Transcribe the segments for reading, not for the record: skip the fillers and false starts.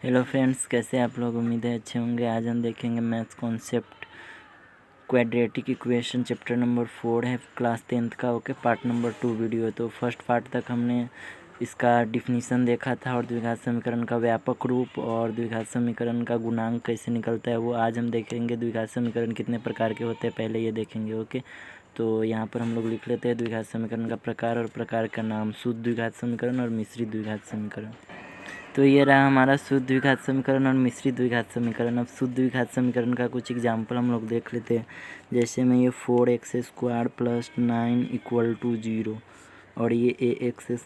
Hello friends, कैसे आप लोग? उम्मीद है अच्छे होंगे। आज हम देखेंगे maths concept quadratic equation chapter number 4 है, क्लास 10th का। Okay, part number 2 video. तो फर्स्ट पार्ट तक हमने इसका डिफिनीसन देखा था और द्विघात समीकरण का व्यापक रूप और द्विघात समीकरण का गुणांक कैसे निकलता है वो आज हम देखेंगे। द्विघात समीकरण कितने प्रकार के होते हैं पहले ये देखेंगे। ओके, तो यहाँ पर हम लोग लिख लेते हैं द्विघात समीकरण का प्रकार और प्रकार का नाम। शुद्ध द्विघात समीकरण और मिश्रित द्विघात समीकरण। तो ये रहा हमारा शुद्ध द्विघात समीकरण और मिश्रित द्विघात समीकरण। अब शुद्ध द्विघात समीकरण का कुछ एग्जाम्पल हम लोग देख लेते हैं। जैसे में ये 4x² + 9 = 0 और ये ax²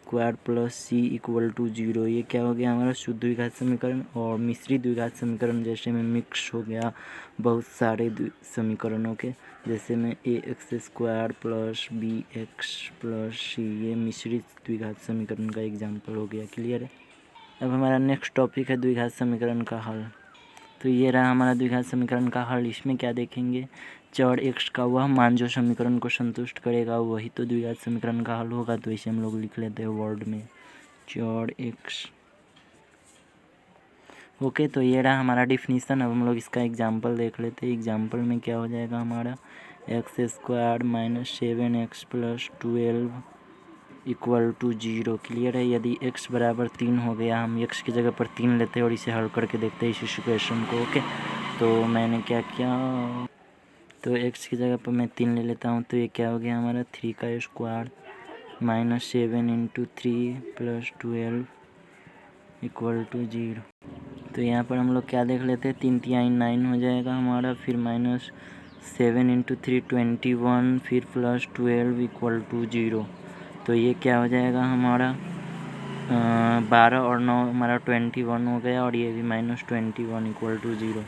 + c = 0। ये क्या हो गया हमारा शुद्ध द्विघात समीकरण। और मिश्रित द्विघात समीकरण जैसे में मिक्स हो गया बहुत सारे समीकरणों के, जैसे में ax² + bx + c, ये मिश्रित द्विघात समीकरण का एग्जाम्पल हो गया। क्लियर है। अब हमारा नेक्स्ट टॉपिक है द्विघात समीकरण का हल। तो ये रहा हमारा द्विघात समीकरण का हल। इसमें क्या देखेंगे, चर x का वह मान जो समीकरण को संतुष्ट करेगा वही तो द्विघात समीकरण का हल होगा। तो इसे हम लोग लिख लेते हैं वर्ड में चर x। ओके, तो ये रहा हमारा डिफिनीसन। अब हम लोग इसका एग्जाम्पल देख लेते हैं। एग्जाम्पल में क्या हो जाएगा हमारा x² - 7x + 12 = 0। क्लियर है। यदि x बराबर 3 हो गया, हम x की जगह पर 3 लेते हैं और इसे हल करके देखते हैं इस इक्वेशन को। ओके, तो मैंने क्या किया, तो x की जगह पर मैं 3 ले लेता हूँ। तो ये क्या हो गया हमारा 3 का स्क्वायर - 7 × 3 + 12 = 0। तो यहाँ पर हम लोग क्या देख लेते हैं, 3 × 3 = 9 हो जाएगा हमारा, फिर -7 × 3 21, फिर +12 = 0। तो ये क्या हो जाएगा हमारा 12 और 9 हमारा 21 हो गया और ये भी -21 = 0।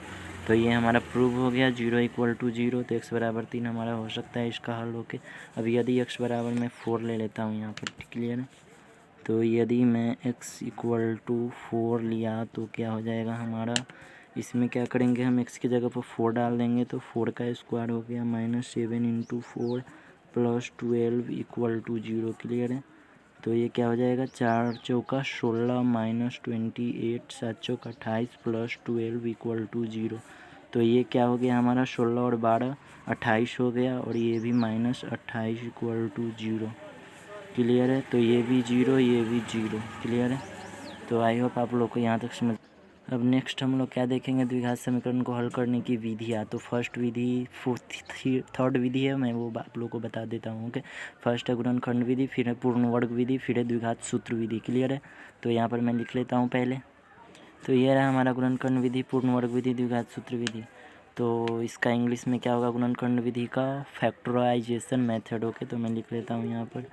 तो ये हमारा प्रूव हो गया 0 = 0। तो x बराबर 3 हमारा हो सकता है इसका हल। ओके, अब यदि x बराबर मैं 4 ले लेता हूँ यहाँ पर। क्लियर है। तो यदि मैं x = 4 लिया तो क्या हो जाएगा हमारा, इसमें क्या करेंगे हम x की जगह पर 4 डाल देंगे। तो 4 का स्क्वायर हो गया -7 × 4 + 12 = 0। क्लियर है। तो ये क्या हो जाएगा 4 चौका 16 -28 7 चौका 28 + 12 = 0। तो ये क्या हो गया हमारा 16 और 12 28 हो गया और ये भी -28 = 0। क्लियर है। तो ये भी 0, ये भी 0। क्लियर है। तो आई होप आप लोग को यहाँ तक समझ। अब नेक्स्ट हम लोग क्या देखेंगे, द्विघात समीकरण को हल करने की विधियाँ। तो फर्स्ट विधि, थर्ड विधि है, मैं वो आप लोग को बता देता हूँ। ओके, फर्स्ट है गुणनखंड विधि, फिर है पूर्ण वर्ग विधि, फिर है द्विघात सूत्र विधि। क्लियर है। तो यहाँ पर मैं लिख लेता हूँ पहले। तो ये रहा हमारा गुणनखंड विधि, पूर्ण वर्ग विधि, द्विघात सूत्र विधि। तो इसका इंग्लिश में क्या होगा गुणनखंड विधि का, फैक्टराइजेशन मेथड। ओके, तो मैं लिख लेता हूँ यहाँ पर।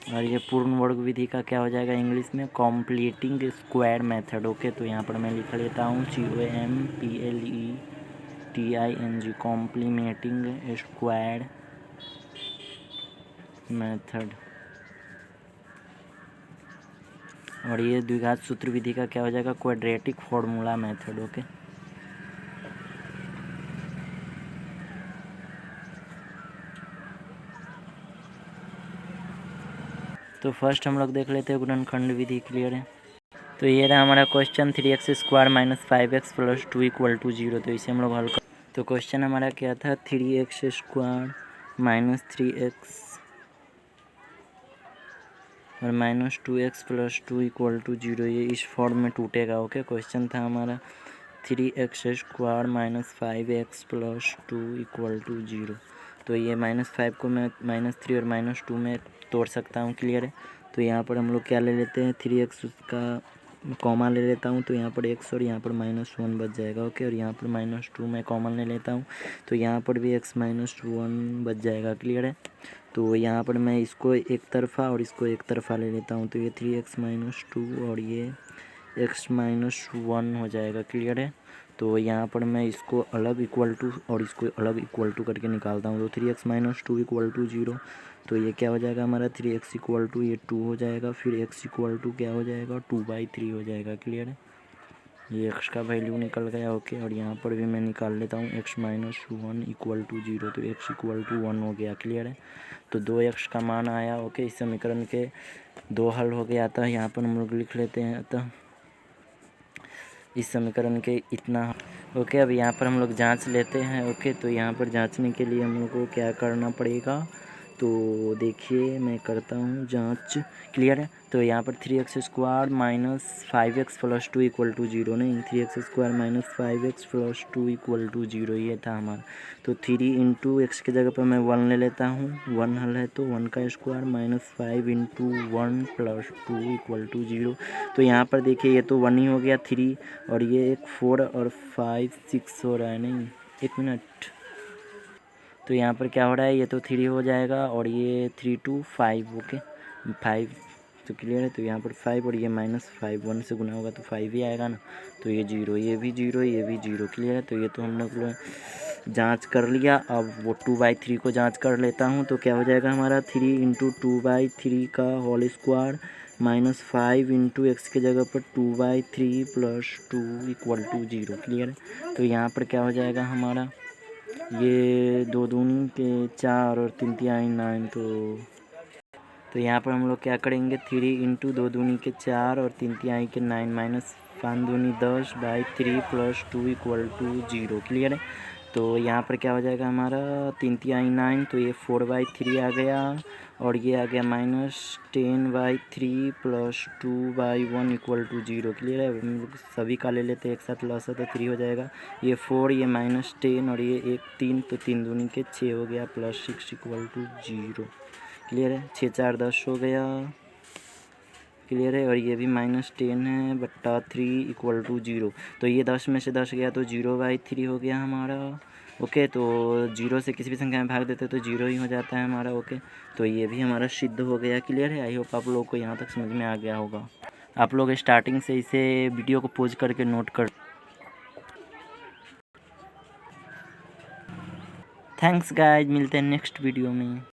और ये पूर्ण वर्ग विधि का क्या हो जाएगा इंग्लिश में, कॉम्प्लीटिंग स्क्वायर मेथड। ओके, तो यहाँ पर मैं लिख लेता हूँ COMPLETING, कॉम्प्लीमेंटिंग स्क्वायर मेथड। और ये द्विघात सूत्र विधि का क्या हो जाएगा, क्वाड्रेटिक फॉर्मूला मेथड। ओके, तो फर्स्ट हम लोग देख लेते हैं गुणनखंड विधि। क्लियर है। तो ये रहा हमारा क्वेश्चन, 3x² - 5x + 2 = 0। तो इसे हम लोग हल कर। तो क्वेश्चन हमारा क्या था, 3x² - 3x और -2x + 2 = 0। ये इस फॉर्म में टूटेगा। ओके, क्वेश्चन था हमारा 3x² - 5x + 2 = 0। तो ये -5 को मैं -3 और -2 में तोड़ सकता हूँ। क्लियर है। तो यहाँ पर हम लोग क्या ले लेते हैं, 3x का कॉमन ले लेता हूँ। तो यहाँ पर x और यहाँ पर -1 बच जाएगा। ओके, और यहाँ पर -2 मैं कॉमन ले लेता हूँ। तो यहाँ पर भी x -1 बच जाएगा। क्लियर है। तो यहाँ पर मैं इसको एक तरफा और इसको एक तरफा ले लेता हूँ। तो ये 3x - 2 और ये x -1 हो जाएगा। क्लियर है। तो यहाँ पर मैं इसको अलग इक्वल टू और इसको अलग इक्वल टू करके निकालता हूँ। तो 3x - 2 = 0। तो ये क्या हो जाएगा हमारा 3x = ये 2 हो जाएगा, फिर x = क्या हो जाएगा 2/3 हो जाएगा। क्लियर है। ये x का वैल्यू निकल गया। ओके, और यहाँ पर भी मैं निकाल लेता हूँ x माइनस 1 इक्वल टू 0, तो x इक्वल टू 1 हो गया। क्लियर है, तो 2x का मान आया। ओके, इस समीकरण के 2 हल हो गया था। यहाँ पर हम लोग लिख लेते हैं, अतः इस समीकरण के इतना। ओके, अब यहाँ पर हम लोग जांच लेते हैं। ओके, तो यहाँ पर जांचने के लिए हम लोग को क्या करना पड़ेगा, तो देखिए मैं करता हूँ जांच। क्लियर है, तो यहाँ पर 3x² minus 5x plus 2 equal to 0, नहीं 3x² minus 5x plus 2 equal to 0 ये था हमारा। तो 3 इंटू एक्स की जगह पर मैं 1 ले लेता हूँ, 1 हल है तो 1 का square minus 5 into 1 plus 2 equal to 0। तो यहाँ पर देखिए ये तो 1 ही हो गया 3, और ये एक 4 और 5 6 हो रहा है, नहीं 1 मिनट। तो यहाँ पर क्या हो रहा है, ये तो 3 हो जाएगा और ये 3 to 5। ओके 5 तो क्लियर है, तो यहाँ पर 5 और ये माइनस 5 1 से गुना होगा तो 5 ही आएगा ना। तो ये 0, ये भी 0, ये भी 0। क्लियर है, तो ये तो हम लोग जांच कर लिया। अब वो 2/3 को जांच कर लेता हूँ, तो क्या हो जाएगा हमारा 3 इंटू 2/3 का whole square minus 5 into x की जगह पर 2/3 प्लस 2 इक्वल टू 0। क्लियर है, तो यहाँ पर क्या हो जाएगा हमारा, ये 2 दूनी के 4 और 3 तिहाई 9। तो यहाँ पर हम लोग क्या करेंगे, 3 इंटू 2 दूनी के 4 और 3 तिहाई के 9 माइनस 5 दूनी 10/3 प्लस 2 इक्वल टू 0। क्लियर है, तो यहाँ पर क्या हो जाएगा हमारा 3 तिहाई 9, तो ये 4/3 आ गया, और ये आ गया माइनस 10/3 प्लस 2/1 इक्वल टू 0। क्लियर है, हम लोग सभी का ले लेते हैं एक साथ, लॉस है तो 3 हो जाएगा, ये 4, ये माइनस 10 और ये 1 3, तो 3 दूनी के 6 हो गया प्लस 6 इक्वल टू 0। क्लियर है, 6 4 10 हो गया। क्लियर है, और ये भी माइनस 10 है बट्टा 3 इक्वल टू 0। तो ये 10 में से 10 गया तो 0/3 हो गया हमारा। ओके, तो 0 से किसी भी संख्या में भाग देते तो 0 ही हो जाता है हमारा। ओके, तो ये भी हमारा सिद्ध हो गया। क्लियर है, आई होप आप लोगों को यहाँ तक समझ में आ गया होगा। आप लोग स्टार्टिंग से इसे वीडियो को पॉज करके नोट कर। थैंक्स गाइज, मिलते हैं नेक्स्ट वीडियो में।